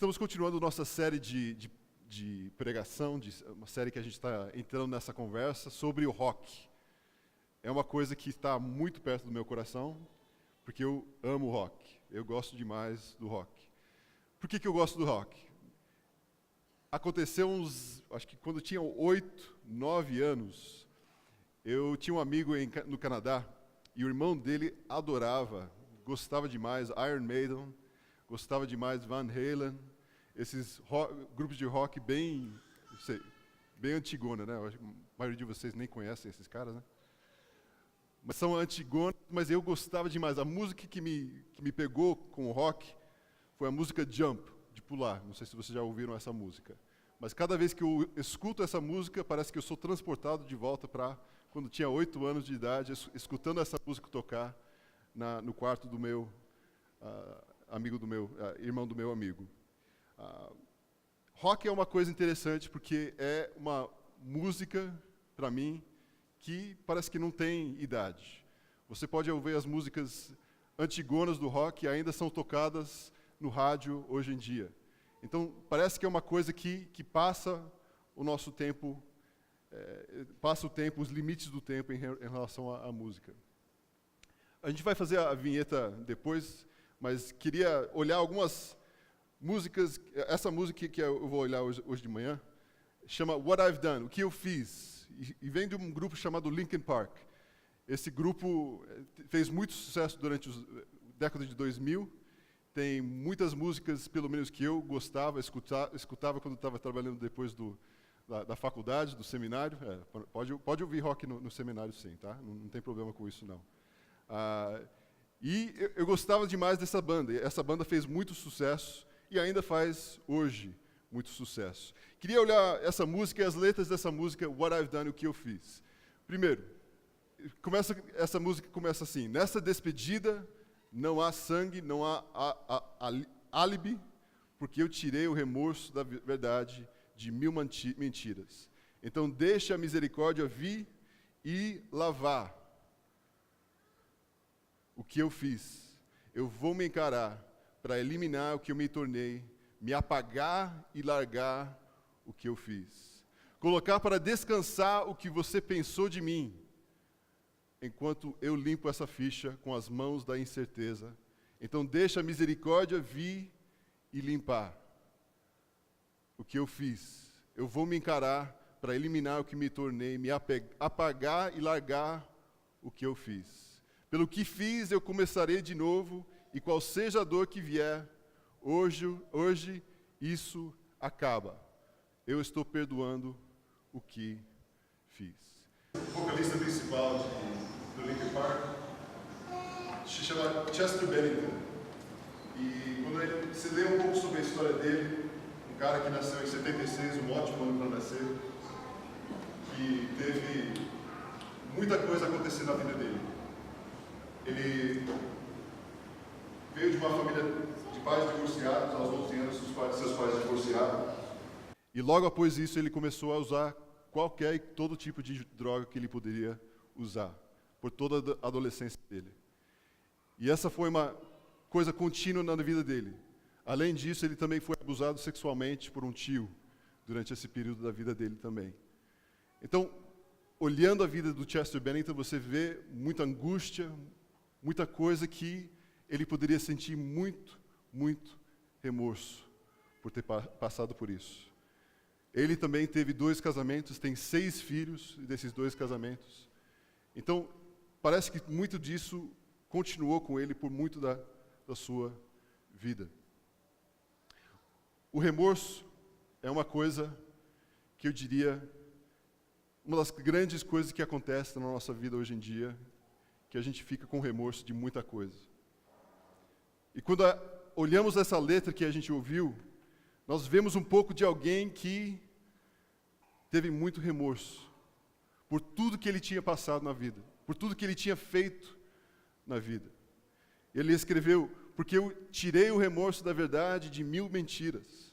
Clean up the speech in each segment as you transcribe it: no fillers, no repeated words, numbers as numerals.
Estamos continuando nossa série de pregação, uma série que a gente está entrando nessa conversa sobre o rock. É uma coisa que está muito perto do meu coração, porque eu amo rock. Eu gosto demais do rock. Por que eu gosto do rock? Aconteceu acho que quando eu tinha 8, 9 anos, eu tinha um amigo no Canadá, e o irmão dele gostava demais Iron Maiden, gostava demais Van Halen, esses grupos de rock bem antigona, né? A maioria de vocês nem conhecem esses caras, né? Mas são antigonas, mas eu gostava demais. A música que me pegou com o rock foi a música Jump, de pular. Não sei se vocês já ouviram essa música. Mas cada vez que eu escuto essa música, parece que eu sou transportado de volta para quando tinha 8 anos de idade, escutando essa música tocar no quarto do meu irmão do meu amigo. Rock é uma coisa interessante porque é uma música, para mim, que parece que não tem idade. Você pode ouvir as músicas antigonas do rock e ainda são tocadas no rádio hoje em dia. Então, parece que é uma coisa que passa o nosso tempo, os limites do tempo em relação à música. A gente vai fazer a vinheta depois, mas queria olhar algumas músicas. Essa música que eu vou olhar hoje de manhã chama What I've Done, o que eu fiz, e vem de um grupo chamado Linkin Park. Esse grupo fez muito sucesso durante a década de 2000, tem muitas músicas, pelo menos que eu gostava, escutava quando estava trabalhando depois da faculdade, do seminário. Pode ouvir rock no seminário sim, tá? Não tem problema com isso não. E eu gostava demais dessa banda. Essa banda fez muito sucesso e ainda faz hoje muito sucesso. Queria olhar essa música e as letras dessa música, What I've Done, o que eu fiz. Primeiro, essa música começa assim: nessa despedida não há sangue, não há álibi, porque eu tirei o remorso da verdade de 1000 mentiras. Então deixa a misericórdia vir e lavar o que eu fiz. Eu vou me encarar para eliminar o que eu me tornei, me apagar e largar o que eu fiz. Colocar para descansar o que você pensou de mim, enquanto eu limpo essa ficha com as mãos da incerteza. Então deixa a misericórdia vir e limpar o que eu fiz. Eu vou me encarar para eliminar o que me tornei, me apagar e largar o que eu fiz. Pelo que fiz, eu começarei de novo, e qual seja a dor que vier, hoje isso acaba. Eu estou perdoando o que fiz. O vocalista principal do Linkin Park se chama Chester Bennington. E quando você lê um pouco sobre a história dele, um cara que nasceu em 76, um ótimo ano para nascer, que teve muita coisa acontecer na vida dele. Ele veio de uma família de pais divorciados, aos 11 anos seus pais divorciaram. E logo após isso ele começou a usar qualquer e todo tipo de droga que ele poderia usar, por toda a adolescência dele. E essa foi uma coisa contínua na vida dele. Além disso, ele também foi abusado sexualmente por um tio, durante esse período da vida dele também. Então, olhando a vida do Chester Bennington, você vê muita angústia, muita coisa que ele poderia sentir muito, muito remorso por ter passado por isso. Ele também teve 2 casamentos, tem 6 filhos desses 2 casamentos. Então, parece que muito disso continuou com ele por muito da sua vida. O remorso é uma coisa que eu diria, uma das grandes coisas que acontece na nossa vida hoje em dia, que a gente fica com remorso de muita coisa. E quando olhamos essa letra que a gente ouviu, nós vemos um pouco de alguém que teve muito remorso por tudo que ele tinha passado na vida, por tudo que ele tinha feito na vida. Ele escreveu: porque eu tirei o remorso da verdade de 1000 mentiras.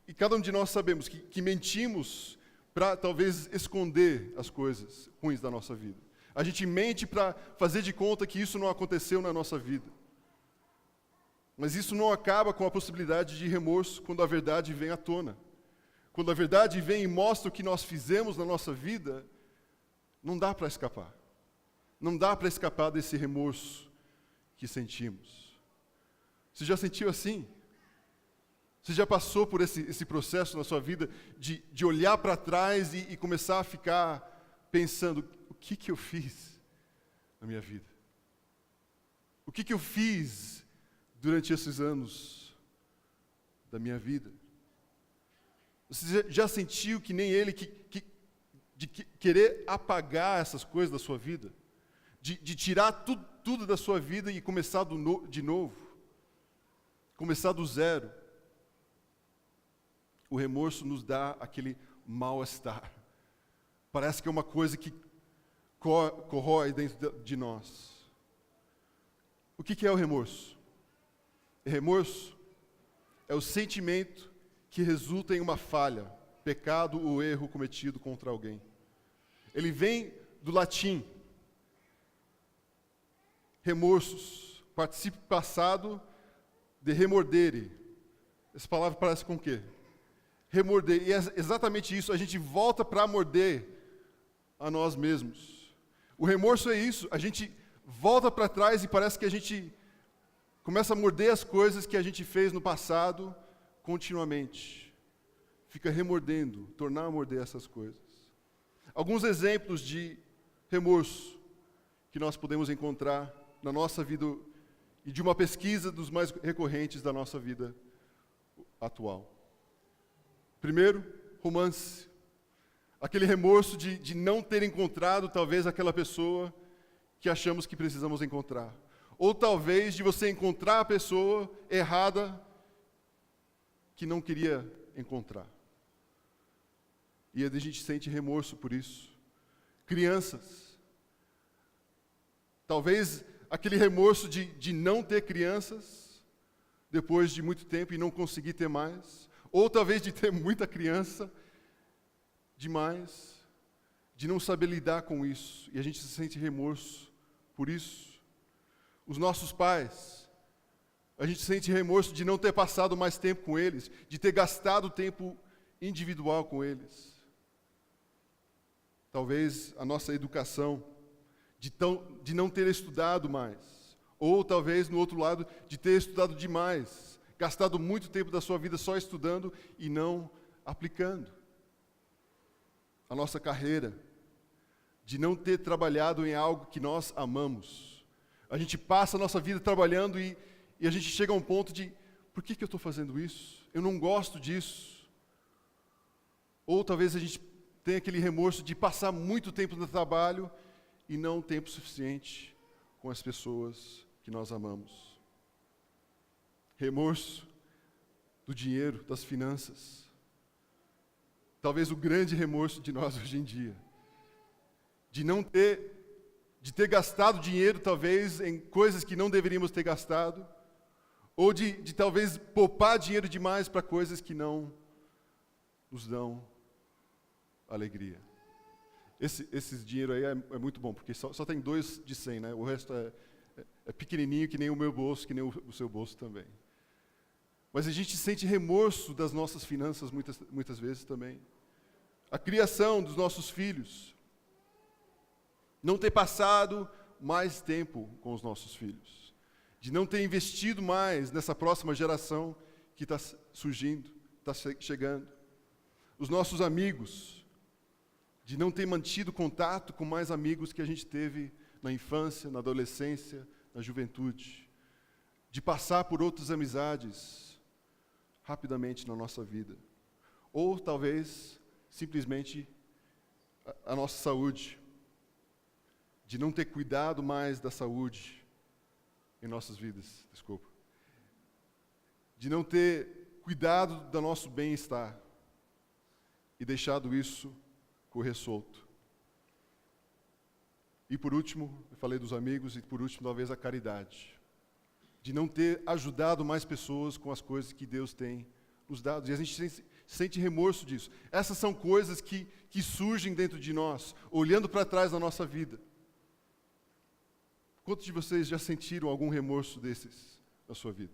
E cada um de nós sabemos que mentimos para talvez esconder as coisas ruins da nossa vida. A gente mente para fazer de conta que isso não aconteceu na nossa vida. Mas isso não acaba com a possibilidade de remorso quando a verdade vem à tona. Quando a verdade vem e mostra o que nós fizemos na nossa vida, não dá para escapar. Não dá para escapar desse remorso que sentimos. Você já sentiu assim? Você já passou por esse processo na sua vida de olhar para trás e começar a ficar pensando, o que eu fiz na minha vida? O que eu fiz durante esses anos da minha vida? Você já sentiu que nem ele, de querer apagar essas coisas da sua vida? De tirar tudo da sua vida e começar de novo? Começar do zero? O remorso nos dá aquele mal-estar. Parece que é uma coisa que corrói dentro de nós. O que é o remorso? Remorso é o sentimento que resulta em uma falha, pecado ou erro cometido contra alguém. Ele vem do latim. Remorsos, participe passado de remordere. Essa palavra parece com o quê? Remorder. E é exatamente isso, a gente volta para morder a nós mesmos. O remorso é isso, a gente volta para trás e parece que a gente começa a morder as coisas que a gente fez no passado continuamente. Fica remordendo, tornar a morder essas coisas. Alguns exemplos de remorso que nós podemos encontrar na nossa vida e de uma pesquisa dos mais recorrentes da nossa vida atual. Primeiro, romance. Aquele remorso de não ter encontrado talvez aquela pessoa que achamos que precisamos encontrar. Ou talvez de você encontrar a pessoa errada que não queria encontrar. E a gente sente remorso por isso. Crianças. Talvez aquele remorso de não ter crianças depois de muito tempo e não conseguir ter mais. Ou talvez de ter muita criança demais, de não saber lidar com isso. E a gente se sente remorso por isso. Os nossos pais, a gente sente remorso de não ter passado mais tempo com eles, de ter gastado tempo individual com eles. Talvez a nossa educação, de não ter estudado mais. Ou talvez, no outro lado, de ter estudado demais, gastado muito tempo da sua vida só estudando e não aplicando. A nossa carreira, de não ter trabalhado em algo que nós amamos. A gente passa a nossa vida trabalhando e a gente chega a um ponto de, por que eu estou fazendo isso? Eu não gosto disso. Ou talvez a gente tenha aquele remorso de passar muito tempo no trabalho e não tempo suficiente com as pessoas que nós amamos. Remorso do dinheiro, das finanças. Talvez o grande remorso de nós hoje em dia. De ter gastado dinheiro, talvez, em coisas que não deveríamos ter gastado. Ou de talvez poupar dinheiro demais para coisas que não nos dão alegria. Esse dinheiro aí é muito bom, porque só tem 2 de 100, né? O resto é pequenininho, que nem o meu bolso, que nem o seu bolso também. Mas a gente sente remorso das nossas finanças muitas vezes também. A criação dos nossos filhos. Não ter passado mais tempo com os nossos filhos. De não ter investido mais nessa próxima geração que está surgindo, está chegando. Os nossos amigos. De não ter mantido contato com mais amigos que a gente teve na infância, na adolescência, na juventude. De passar por outras amizades rapidamente na nossa vida. Ou talvez, simplesmente, a nossa saúde. De não ter cuidado mais da saúde em nossas vidas, De não ter cuidado do nosso bem-estar e deixado isso correr solto. E por último, eu falei dos amigos, e por último, talvez a caridade. De não ter ajudado mais pessoas com as coisas que Deus tem nos dado. E a gente sente remorso disso. Essas são coisas que surgem dentro de nós, olhando para trás da nossa vida. Quantos de vocês já sentiram algum remorso desses na sua vida?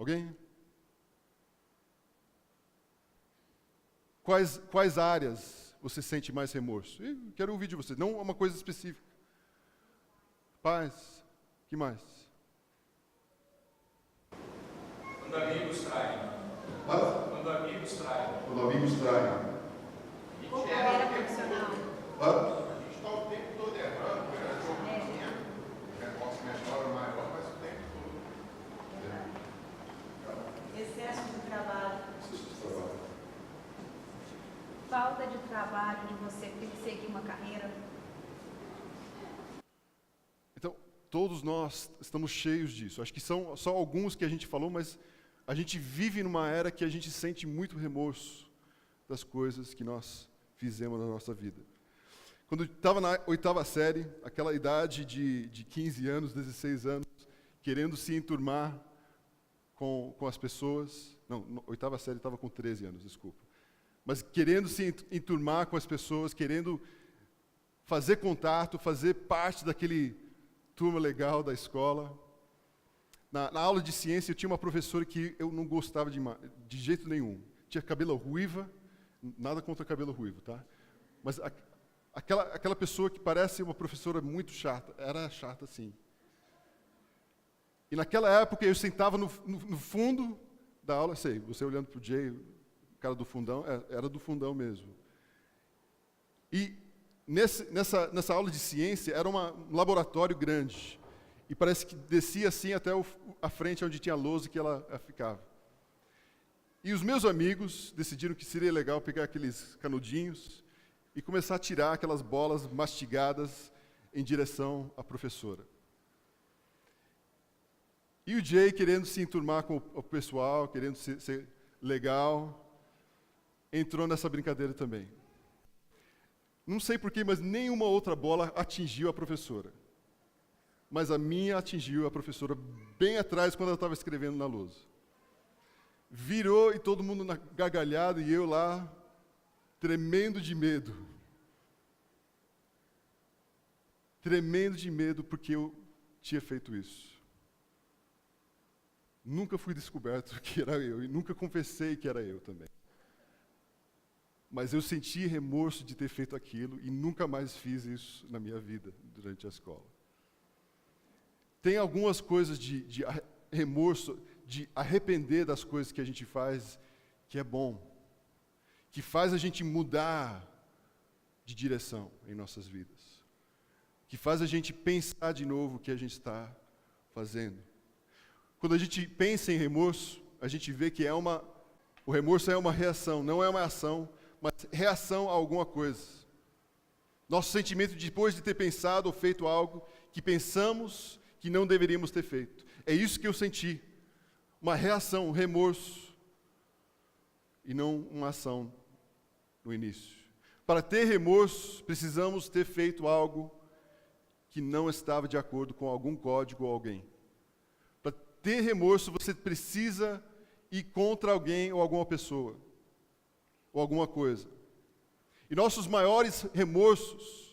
Alguém? Quais áreas você sente mais remorso? Quero ouvir de você, não uma coisa específica. Paz, que mais? Quando amigos traem. Hã? Quando amigos traem. Quando amigos traem. Carreira profissional. Hã? A gente está o tempo todo errando, ganhando jogo pequeno, negócio menor ou maior, mas o tempo todo. Excesso de trabalho. Falta de trabalho, de você seguir uma carreira. Então, todos nós estamos cheios disso. Acho que são só alguns que a gente falou, mas a gente vive numa era que a gente sente muito remorso das coisas que nós fizemos na nossa vida. Quando eu estava na 8ª série, aquela idade de 15 anos, 16 anos, querendo se enturmar com as pessoas. Não, na 8ª série estava com 13 anos, desculpa. Mas querendo se enturmar com as pessoas, querendo fazer contato, fazer parte daquele turma legal da escola. Na aula de ciência, eu tinha uma professora que eu não gostava de jeito nenhum. Tinha cabelo ruiva, nada contra cabelo ruivo, tá? Mas aquela pessoa que parece uma professora muito chata, era chata sim. E naquela época eu sentava no fundo da aula, sei, você olhando para o Jay, o cara do fundão, era do fundão mesmo. E nessa aula de ciência era um laboratório grande. E parece que descia assim até a frente onde tinha a lousa que ela ficava. E os meus amigos decidiram que seria legal pegar aqueles canudinhos e começar a tirar aquelas bolas mastigadas em direção à professora. E o Jay, querendo se enturmar com o pessoal, querendo ser legal, entrou nessa brincadeira também. Não sei porquê, mas nenhuma outra bola atingiu a professora. Mas a minha atingiu a professora bem atrás quando ela estava escrevendo na lousa. Virou e todo mundo na gargalhada e eu lá, tremendo de medo. Tremendo de medo porque eu tinha feito isso. Nunca fui descoberto que era eu e nunca confessei que era eu também. Mas eu senti remorso de ter feito aquilo e nunca mais fiz isso na minha vida durante a escola. Tem algumas coisas de remorso, de arrepender das coisas que a gente faz, que é bom, que faz a gente mudar de direção em nossas vidas, que faz a gente pensar de novo o que a gente está fazendo. Quando a gente pensa em remorso, a gente vê que o remorso é uma reação, não é uma ação, mas reação a alguma coisa. Nosso sentimento depois de ter pensado ou feito algo que pensamos que não deveríamos ter feito. É isso que eu senti. Uma reação, um remorso, e não uma ação no início. Para ter remorso, precisamos ter feito algo que não estava de acordo com algum código ou alguém. Para ter remorso, você precisa ir contra alguém ou alguma pessoa, ou alguma coisa. E nossos maiores remorsos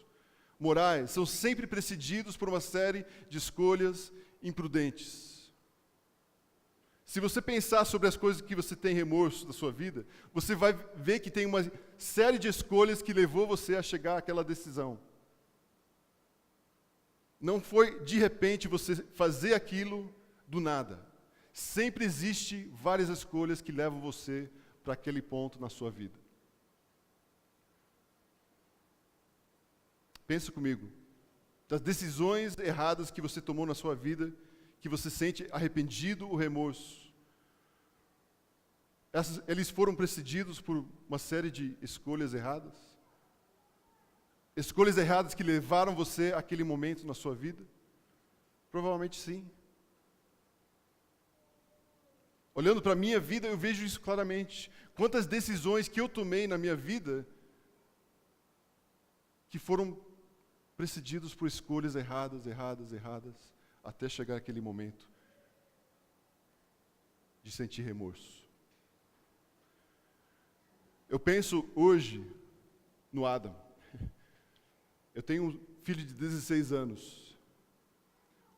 morais são sempre precedidos por uma série de escolhas imprudentes. Se você pensar sobre as coisas que você tem remorso da sua vida, você vai ver que tem uma série de escolhas que levou você a chegar àquela decisão. Não foi de repente você fazer aquilo do nada. Sempre existe várias escolhas que levam você para aquele ponto na sua vida. Pensa comigo, das decisões erradas que você tomou na sua vida, que você sente arrependido ou remorso. Eles foram precedidos por uma série de escolhas erradas? Escolhas erradas que levaram você àquele momento na sua vida? Provavelmente sim. Olhando para a minha vida, eu vejo isso claramente. Quantas decisões que eu tomei na minha vida que foram precedidos por escolhas erradas, até chegar aquele momento de sentir remorso. Eu penso hoje no Adam. Eu tenho um filho de 16 anos.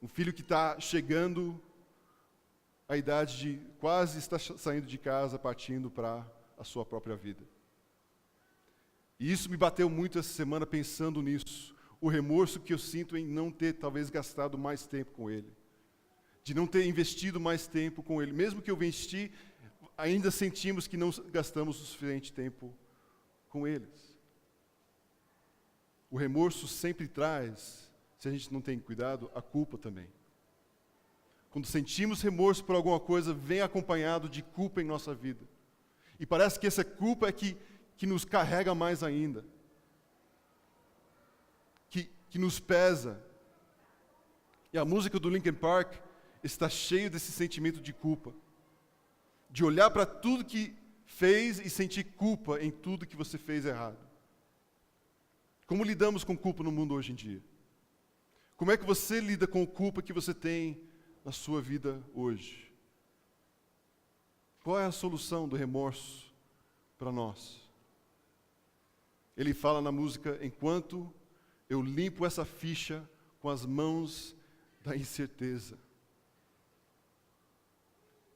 Um filho que está chegando a idade de quase estar saindo de casa, partindo para a sua própria vida. E isso me bateu muito essa semana pensando nisso. O remorso que eu sinto em não ter talvez gastado mais tempo com ele. De não ter investido mais tempo com ele. Mesmo que eu investi, ainda sentimos que não gastamos o suficiente tempo com eles. O remorso sempre traz, se a gente não tem cuidado, a culpa também. Quando sentimos remorso por alguma coisa, vem acompanhado de culpa em nossa vida. E parece que essa culpa é que nos carrega mais ainda. Que nos pesa. E a música do Linkin Park está cheia desse sentimento de culpa. De olhar para tudo que fez e sentir culpa em tudo que você fez errado. Como lidamos com culpa no mundo hoje em dia? Como é que você lida com a culpa que você tem na sua vida hoje? Qual é a solução do remorso para nós? Ele fala na música, enquanto eu limpo essa ficha com as mãos da incerteza.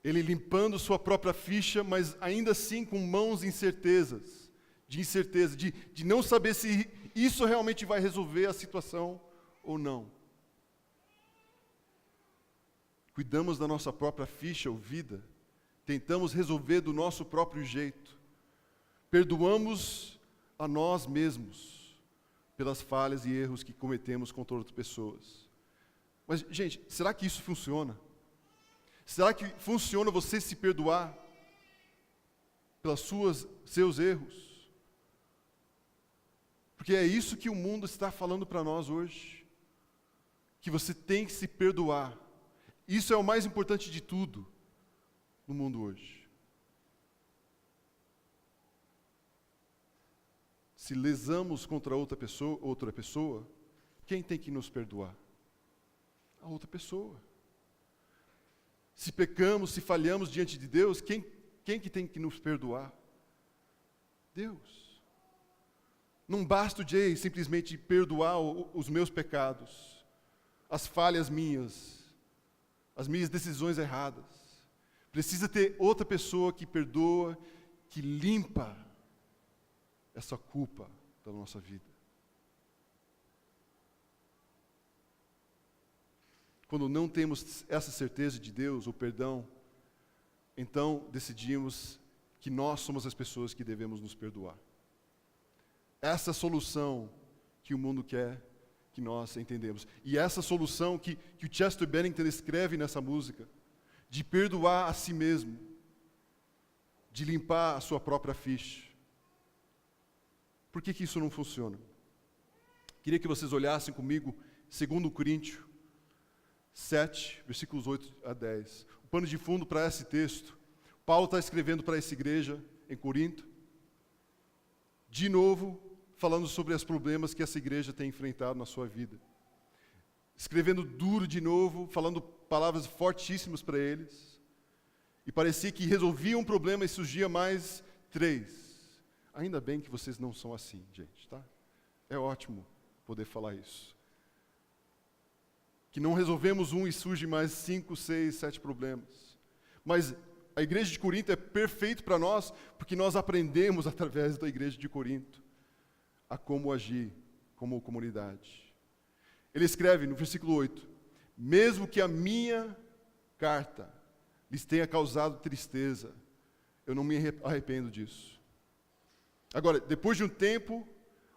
Ele limpando sua própria ficha, mas ainda assim com mãos incertezas, de incerteza, de não saber se isso realmente vai resolver a situação ou não. Cuidamos da nossa própria ficha ou vida, tentamos resolver do nosso próprio jeito, perdoamos a nós mesmos pelas falhas e erros que cometemos contra outras pessoas. Mas, gente, será que isso funciona? Será que funciona você se perdoar pelos seus erros? Porque é isso que o mundo está falando para nós hoje. Que você tem que se perdoar. Isso é o mais importante de tudo no mundo hoje. Se lesamos contra outra pessoa, quem tem que nos perdoar? A outra pessoa. Se pecamos, se falhamos diante de Deus, quem que tem que nos perdoar? Deus. Não basta o Jay simplesmente perdoar os meus pecados, as falhas minhas, as minhas decisões erradas. Precisa ter outra pessoa que perdoa, que limpa essa culpa da nossa vida. Quando não temos essa certeza de Deus, o perdão, então decidimos que nós somos as pessoas que devemos nos perdoar. Essa solução que o mundo quer que nós entendemos. E essa solução que o Chester Bennington escreve nessa música, de perdoar a si mesmo, de limpar a sua própria ficha. Por que isso não funciona? Queria que vocês olhassem comigo 2 Coríntios 7, versículos 8 a 10. O pano de fundo para esse texto, Paulo está escrevendo para essa igreja em Corinto, de novo, falando sobre os problemas que essa igreja tem enfrentado na sua vida. Escrevendo duro de novo, falando palavras fortíssimas para eles. E parecia que resolvia um problema e surgia mais 3. Ainda bem que vocês não são assim, gente, tá? É ótimo poder falar isso. Que não resolvemos um e surge mais 5, 6, 7 problemas. Mas a igreja de Corinto é perfeito para nós, porque nós aprendemos através da igreja de Corinto a como agir como comunidade. Ele escreve no versículo 8, mesmo que a minha carta lhes tenha causado tristeza, eu não me arrependo disso. Agora, depois de um tempo,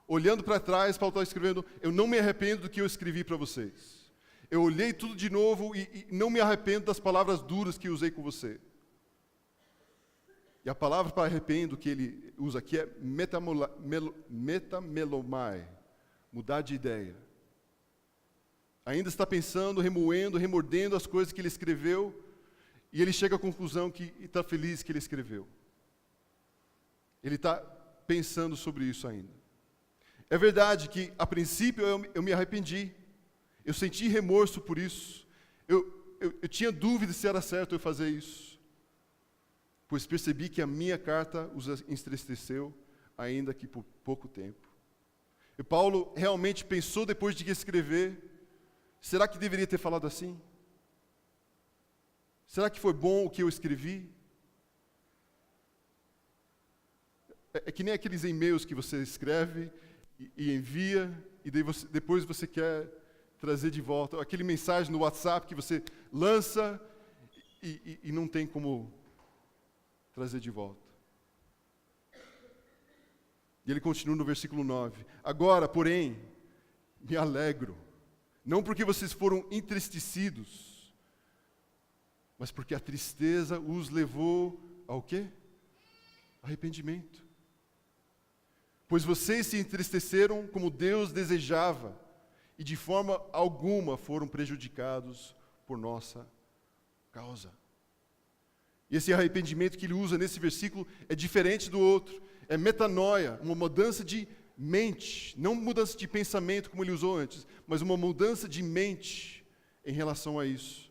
olhando para trás, Paulo está escrevendo, eu não me arrependo do que eu escrevi para vocês. Eu olhei tudo de novo e não me arrependo das palavras duras que usei com você. E a palavra para arrependo que ele usa aqui é metamelomai, mudar de ideia. Ainda está pensando, remoendo, remordendo as coisas que ele escreveu, e ele chega à conclusão que está feliz que ele escreveu. Ele está pensando sobre isso ainda. É verdade que, a princípio, eu me arrependi. Eu senti remorso por isso. Eu tinha dúvida se era certo eu fazer isso. Pois percebi que a minha carta os entristeceu, ainda que por pouco tempo. E Paulo realmente pensou depois de escrever, será que deveria ter falado assim? Será que foi bom o que eu escrevi? É que nem aqueles e-mails que você escreve e envia, e daí depois você quer trazer de volta. Aquele mensagem no WhatsApp que você lança e não tem como trazer de volta. E ele continua no versículo 9. Agora, porém, me alegro, não porque vocês foram entristecidos, mas porque a tristeza os levou ao quê? Arrependimento. Pois vocês se entristeceram como Deus desejava, e de forma alguma foram prejudicados por nossa causa. E esse arrependimento que ele usa nesse versículo é diferente do outro. É metanoia, uma mudança de mente, não mudança de pensamento como ele usou antes, mas uma mudança de mente em relação a isso.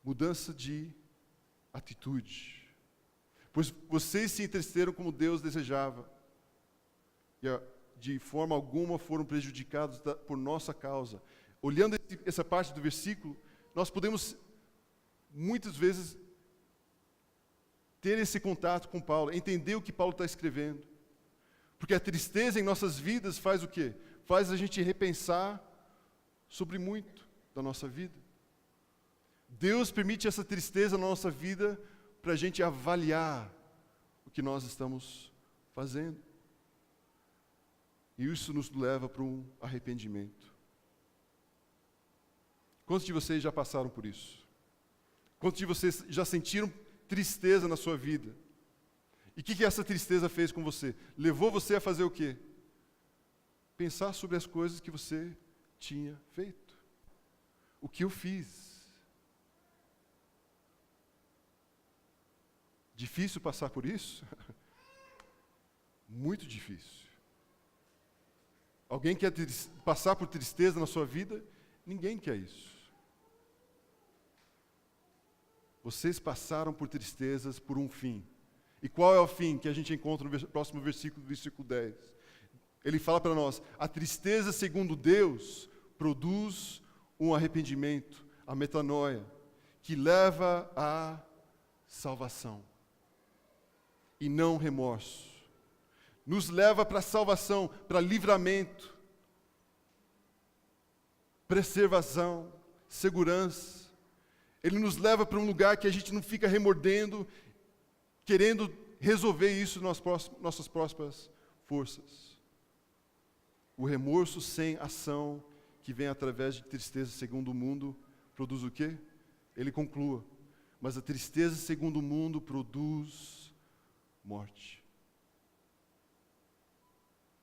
Mudança de atitude. Pois vocês se entristeceram como Deus desejava, e de forma alguma foram prejudicados por nossa causa. Olhando essa parte do versículo, nós podemos muitas vezes ter esse contato com Paulo, entender o que Paulo está escrevendo. Porque a tristeza em nossas vidas faz o quê? Faz a gente repensar sobre muito da nossa vida. Deus permite essa tristeza na nossa vida para a gente avaliar o que nós estamos fazendo. E isso nos leva para um arrependimento. Quantos de vocês já passaram por isso? Quantos de vocês já sentiram tristeza na sua vida? E o que essa tristeza fez com você? Levou você a fazer o quê? Pensar sobre as coisas que você tinha feito. O que eu fiz? Difícil passar por isso? Muito difícil. Alguém quer passar por tristeza na sua vida? Ninguém quer isso. Vocês passaram por tristezas por um fim. E qual é o fim que a gente encontra no próximo versículo, versículo 10? Ele fala para nós, a tristeza segundo Deus produz um arrependimento, a metanoia, que leva à salvação. E não remorso. Nos leva para a salvação, para livramento, preservação, segurança. Ele nos leva para um lugar que a gente não fica remordendo, querendo resolver isso nas nossas próprias forças. O remorso sem ação, que vem através de tristeza segundo o mundo, produz o quê? Ele conclua, mas a tristeza segundo o mundo produz morte.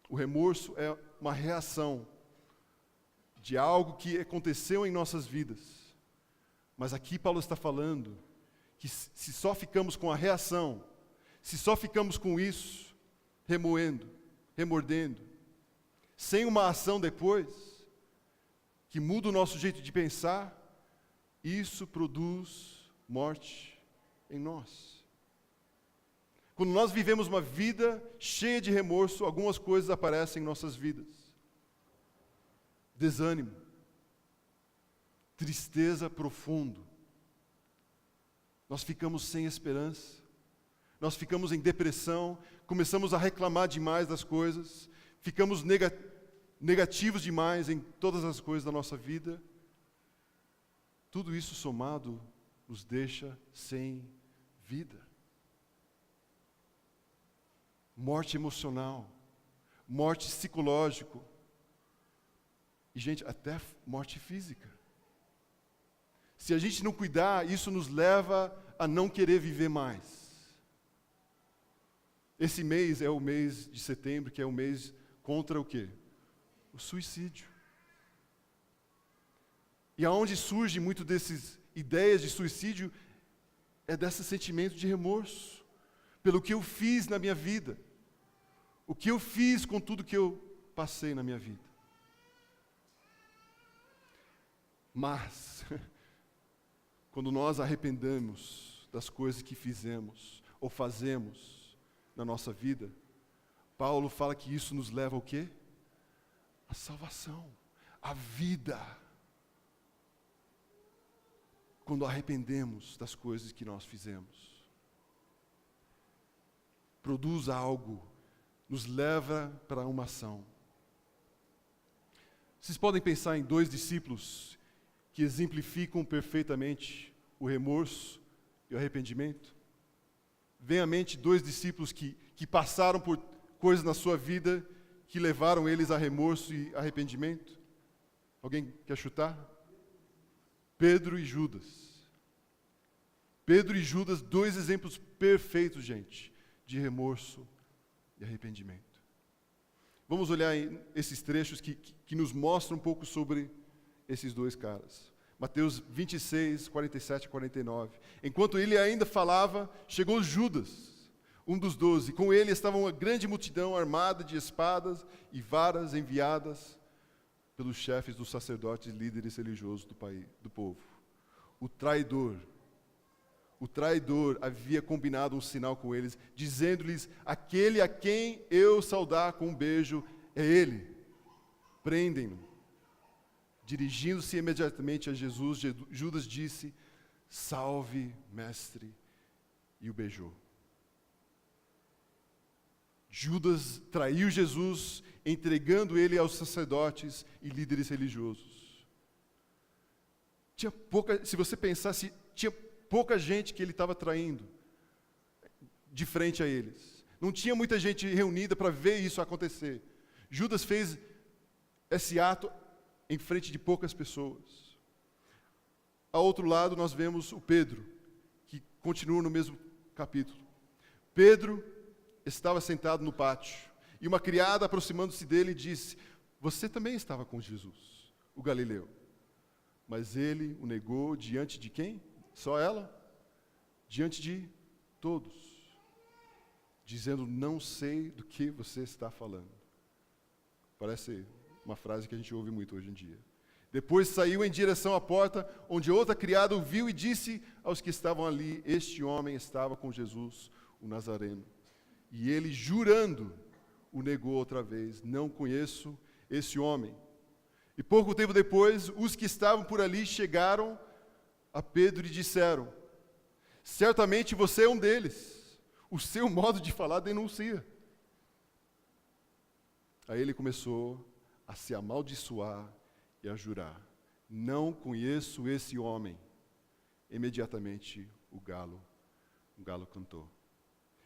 O remorso é uma reação de algo que aconteceu em nossas vidas. Mas aqui Paulo está falando que se só ficamos com a reação, se só ficamos com isso, remoendo, remordendo, sem uma ação depois, que muda o nosso jeito de pensar, isso produz morte em nós. Quando nós vivemos uma vida cheia de remorso, algumas coisas aparecem em nossas vidas. Desânimo, tristeza profundo. Nós ficamos sem esperança, nós ficamos em depressão, começamos a reclamar demais das coisas, ficamos negativos demais em todas as coisas da nossa vida. Tudo isso somado nos deixa sem vida. Morte emocional, morte psicológica e, gente, até morte física. Se a gente não cuidar, isso nos leva a não querer viver mais. Esse mês é o mês de setembro, que é o mês contra o quê? O suicídio. E aonde surge muito dessas ideias de suicídio é desse sentimento de remorso pelo que eu fiz na minha vida, o que eu fiz com tudo que eu passei na minha vida. Mas, quando nós arrependemos das coisas que fizemos ou fazemos na nossa vida, Paulo fala que isso nos leva ao quê? A salvação, a vida. quando arrependemos das coisas que nós fizemos. Produz algo, nos leva para uma ação. Vocês podem pensar em 2 discípulos que exemplificam perfeitamente o remorso e o arrependimento? Vem à mente 2 discípulos que passaram por coisas na sua vida que levaram eles a remorso e arrependimento? Alguém quer chutar? Pedro e Judas. Pedro e Judas, 2 exemplos perfeitos, gente, de remorso e arrependimento. Vamos olhar esses trechos que nos mostram um pouco sobre esses 2 caras. Mateus 26, 47 e 49. Enquanto ele ainda falava, chegou Judas, um dos 12. Com ele estava uma grande multidão armada de espadas e varas enviadas pelos chefes dos sacerdotes e líderes religiosos do povo. O traidor havia combinado um sinal com eles, dizendo-lhes: aquele a quem eu saudar com um beijo é ele. Prendem-no. Dirigindo-se imediatamente a Jesus, Judas disse: salve, mestre, e o beijou. Judas traiu Jesus, entregando ele aos sacerdotes e líderes religiosos. Se você pensasse, tinha pouca gente que ele estava traindo de frente a eles. Não tinha muita gente reunida para ver isso acontecer. Judas fez esse ato em frente de poucas pessoas. Ao outro lado, nós vemos o Pedro, que continua no mesmo capítulo. Pedro estava sentado no pátio, e uma criada, aproximando-se dele, disse: você também estava com Jesus, o Galileu. Mas ele o negou diante de quem? Só ela? Diante de todos, dizendo: não sei do que você está falando. Parece uma frase que a gente ouve muito hoje em dia. Depois saiu em direção à porta, onde outra criada o viu e disse aos que estavam ali: este homem estava com Jesus, o Nazareno. E ele, jurando, o negou outra vez: não conheço esse homem. E pouco tempo depois, os que estavam por ali chegaram a Pedro e disseram: certamente você é um deles, o seu modo de falar denuncia. Aí ele começou a se amaldiçoar e a jurar: não conheço esse homem. Imediatamente o galo cantou.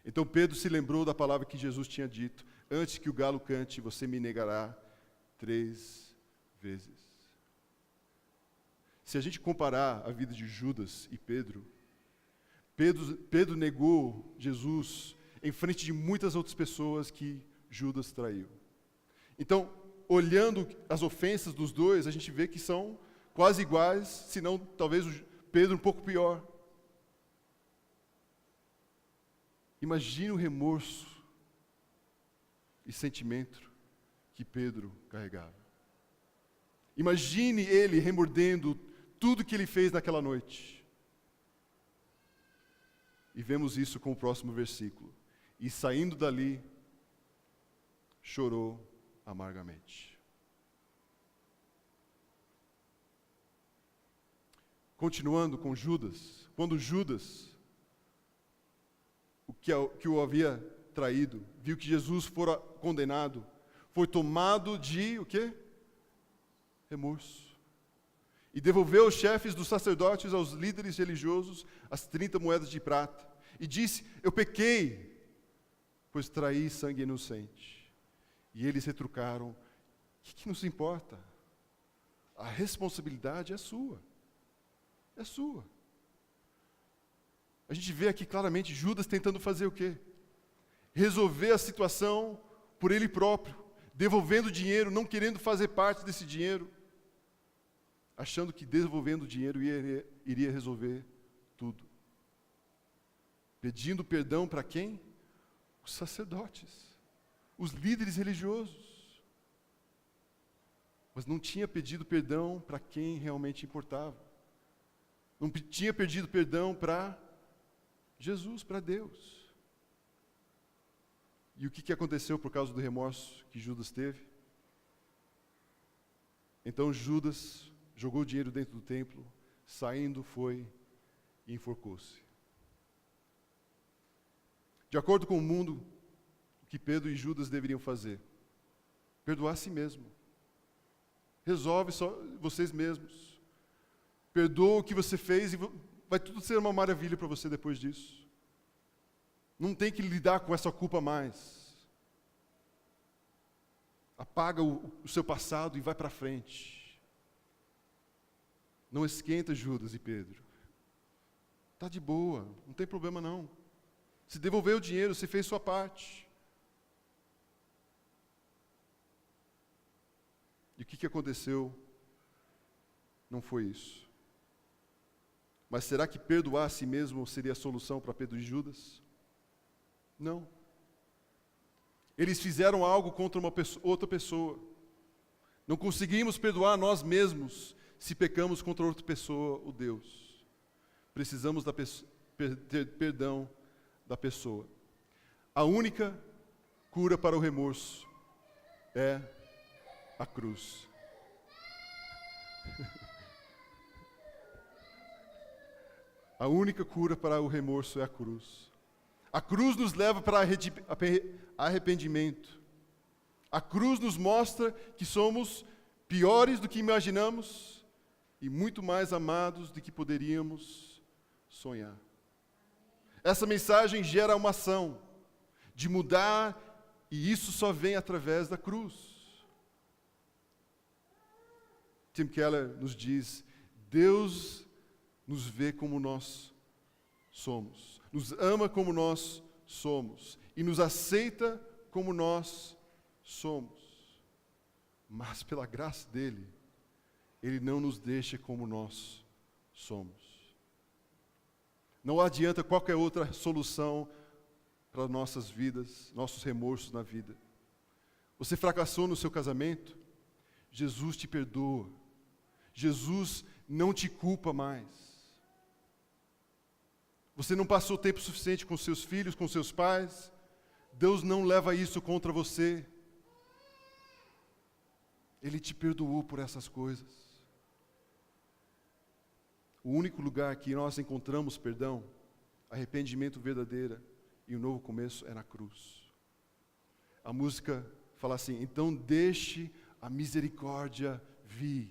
Então Pedro se lembrou da palavra que Jesus tinha dito: antes que o galo cante, você me negará 3 vezes. Se a gente comparar a vida de Judas e Pedro negou Jesus em frente de muitas outras pessoas que Judas traiu. Então, olhando as ofensas dos dois, a gente vê que são quase iguais, se não talvez o Pedro um pouco pior. Imagine o remorso e sentimento que Pedro carregava. Imagine ele remordendo tudo que ele fez naquela noite. E vemos isso com o próximo versículo. E saindo dali, chorou amargamente. Continuando com Judas, quando Judas, que o havia traído, viu que Jesus fora condenado, foi tomado de o quê? Remorso. E devolveu aos chefes dos sacerdotes, aos líderes religiosos, as 30 moedas de prata. E disse: eu pequei, pois traí sangue inocente. E eles retrucaram: o que nos importa? A responsabilidade é sua. É sua. A gente vê aqui claramente Judas tentando fazer o quê? Resolver a situação por ele próprio, devolvendo o dinheiro, não querendo fazer parte desse dinheiro, achando que devolvendo o dinheiro iria resolver tudo. Pedindo perdão para quem? Os sacerdotes, os líderes religiosos. Mas não tinha pedido perdão para quem realmente importava. Não tinha pedido perdão para Jesus, para Deus. E o que aconteceu por causa do remorso que Judas teve? Então Judas jogou o dinheiro dentro do templo, saindo foi e enforcou-se. De acordo com o mundo, o que Pedro e Judas deveriam fazer? Perdoar a si mesmo. Resolve só vocês mesmos. Perdoa o que você fez e vai tudo ser uma maravilha para você depois disso. Não tem que lidar com essa culpa mais. Apaga o seu passado e vai para frente. Não esquenta Judas e Pedro. Está de boa, não tem problema não. Se devolveu o dinheiro, você fez sua parte. E o que aconteceu? Não foi isso. Mas será que perdoar a si mesmo seria a solução para Pedro e Judas? Não. Eles fizeram algo contra outra pessoa. Não conseguimos perdoar nós mesmos se pecamos contra outra pessoa, o Deus. Precisamos ter perdão da pessoa. A única cura para o remorso é a cruz. A única cura para o remorso é a cruz. A cruz nos leva para arrependimento. A cruz nos mostra que somos piores do que imaginamos e muito mais amados do que poderíamos sonhar. Essa mensagem gera uma ação de mudar, e isso só vem através da cruz. Tim Keller nos diz: Deus nos vê como nós somos, nos ama como nós somos e nos aceita como nós somos. Mas pela graça dele, ele não nos deixa como nós somos. Não adianta qualquer outra solução para nossas vidas, nossos remorsos na vida. Você fracassou no seu casamento? Jesus te perdoa. Jesus não te culpa mais. Você não passou tempo suficiente com seus filhos, com seus pais? Deus não leva isso contra você. Ele te perdoou por essas coisas. O único lugar que nós encontramos perdão, arrependimento verdadeiro e um novo começo é na cruz. A música fala assim: então deixe a misericórdia vir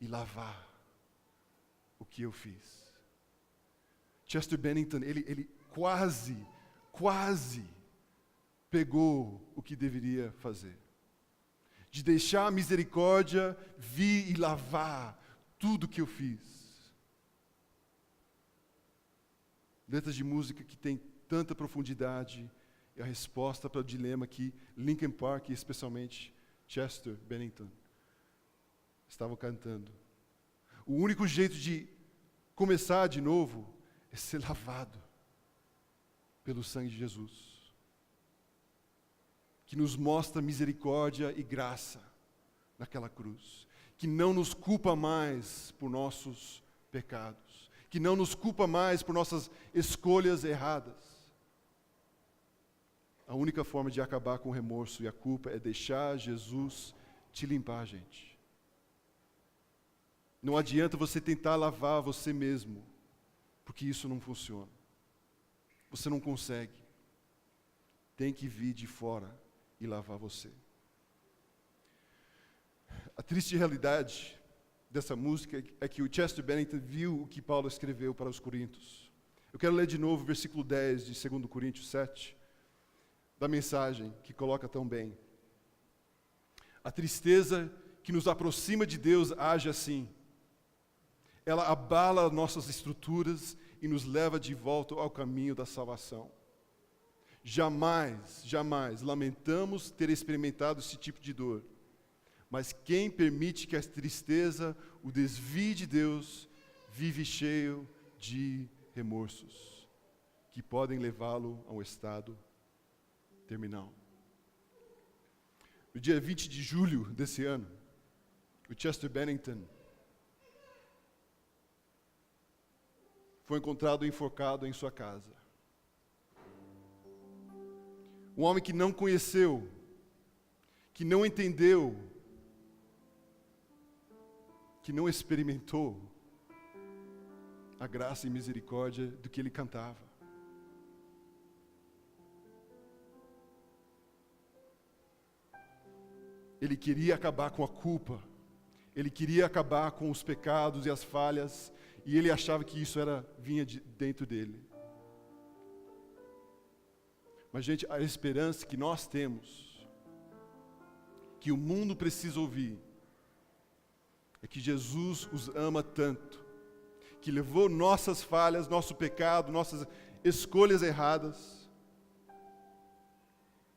e lavar o que eu fiz. Chester Bennington, ele quase pegou o que deveria fazer. De deixar a misericórdia vir e lavar tudo que eu fiz. Letras de música que tem tanta profundidade e a resposta para o dilema que Linkin Park, e especialmente Chester Bennington, estavam cantando. O único jeito de começar de novo é ser lavado pelo sangue de Jesus, que nos mostra misericórdia e graça naquela cruz, que não nos culpa mais por nossos pecados, que não nos culpa mais por nossas escolhas erradas. A única forma de acabar com o remorso e a culpa é deixar Jesus te limpar, gente. Não adianta você tentar lavar você mesmo, porque isso não funciona. Você não consegue. Tem que vir de fora e lavar você. A triste realidade dessa música é que o Chester Bennington viu o que Paulo escreveu para os Coríntios. Eu quero ler de novo o versículo 10 de 2 Coríntios 7, da mensagem que coloca tão bem. A tristeza que nos aproxima de Deus age assim. Ela abala nossas estruturas e nos leva de volta ao caminho da salvação. Jamais lamentamos ter experimentado esse tipo de dor. Mas quem permite que a tristeza o desvie de Deus, vive cheio de remorsos, que podem levá-lo a um estado terminal. No dia 20 de julho desse ano, o Chester Bennington foi encontrado enforcado em sua casa. Um homem que não conheceu, que não entendeu, que não experimentou a graça e misericórdia do que ele cantava. Ele queria acabar com a culpa, ele queria acabar com os pecados e as falhas, e ele achava que isso vinha de dentro dele. Mas, gente, a esperança que nós temos, que o mundo precisa ouvir, é que Jesus os ama tanto, que levou nossas falhas, nosso pecado, nossas escolhas erradas,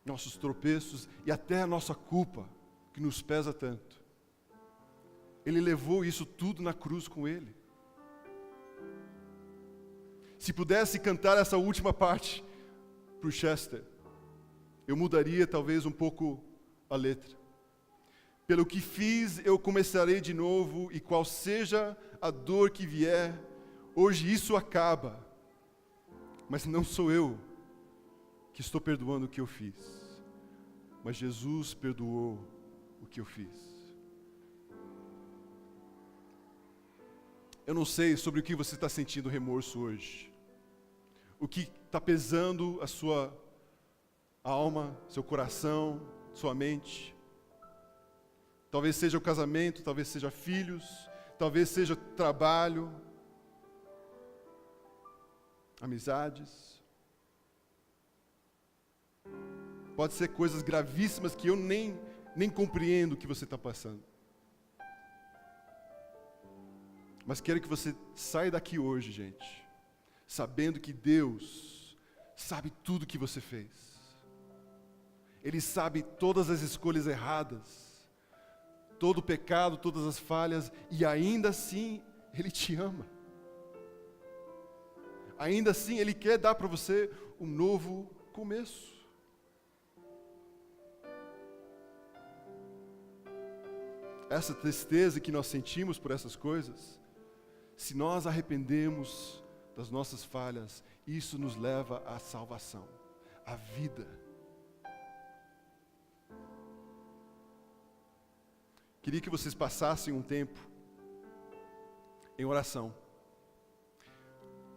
nossos tropeços e até a nossa culpa, que nos pesa tanto. Ele levou isso tudo na cruz com ele. Se pudesse cantar essa última parte para o Chester, eu mudaria talvez um pouco a letra. Pelo que fiz, eu começarei de novo, e qual seja a dor que vier, hoje isso acaba. Mas não sou eu que estou perdoando o que eu fiz, mas Jesus perdoou o que eu fiz. Eu não sei sobre o que você está sentindo remorso hoje. O que está pesando a sua alma, seu coração, sua mente. Talvez seja o casamento, talvez seja filhos, talvez seja trabalho, amizades. Pode ser coisas gravíssimas que eu nem compreendo o que você está passando. Mas quero que você saia daqui hoje, gente, sabendo que Deus sabe tudo que você fez. Ele sabe todas as escolhas erradas, todo o pecado, todas as falhas, e ainda assim Ele te ama. Ainda assim Ele quer dar para você um novo começo. Essa tristeza que nós sentimos por essas coisas, se nós arrependemos das nossas falhas, isso nos leva à salvação, à vida. Queria que vocês passassem um tempo em oração,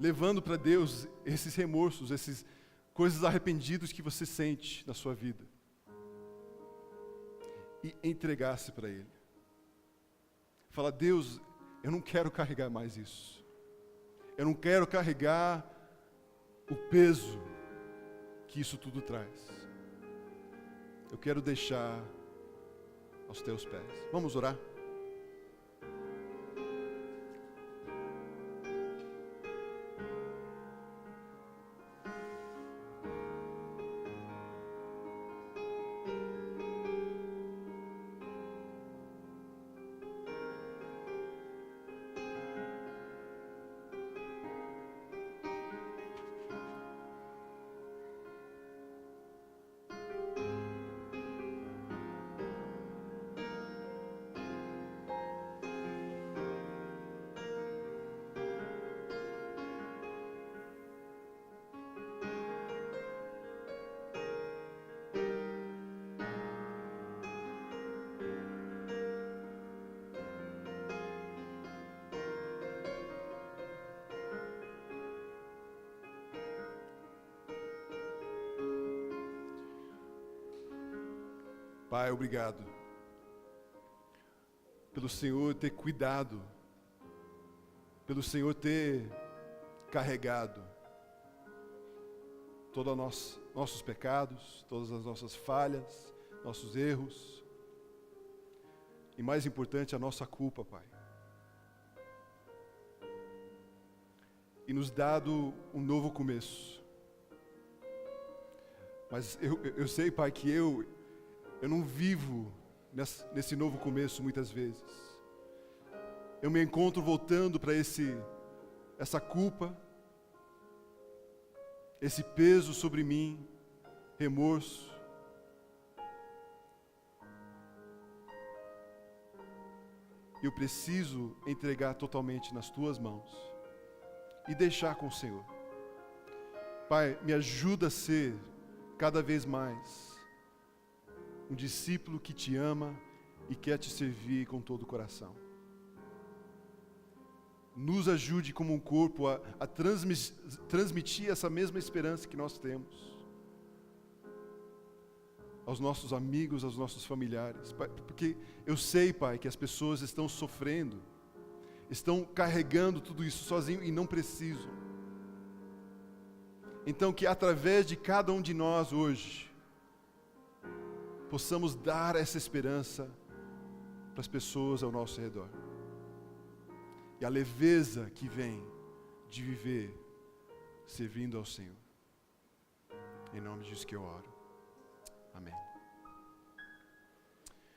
levando para Deus esses remorsos, essas coisas arrependidas que você sente na sua vida, e entregasse para Ele. Fala: Deus, eu não quero carregar mais isso. Eu não quero carregar o peso que isso tudo traz. Eu quero deixar aos teus pés. Vamos orar? Pai, obrigado pelo Senhor ter cuidado, pelo Senhor ter carregado todos nossos pecados, todas as nossas falhas, nossos erros, e mais importante, a nossa culpa, Pai. E nos dado um novo começo. Mas eu sei, Pai, que eu não vivo nesse novo começo muitas vezes. Eu me encontro voltando para essa culpa, esse peso sobre mim, remorso. Eu preciso entregar totalmente nas tuas mãos e deixar com o Senhor. Pai, me ajuda a ser cada vez mais um discípulo que te ama e quer te servir com todo o coração. nos ajude como um corpo a transmitir essa mesma esperança que nós temos aos nossos amigos, aos nossos familiares. Pai, porque eu sei, Pai, que as pessoas estão sofrendo, estão carregando tudo isso sozinho e não precisam. Então, que através de cada um de nós hoje, possamos dar essa esperança para as pessoas ao nosso redor. E a leveza que vem de viver servindo ao Senhor. Em nome de Jesus que eu oro. Amém.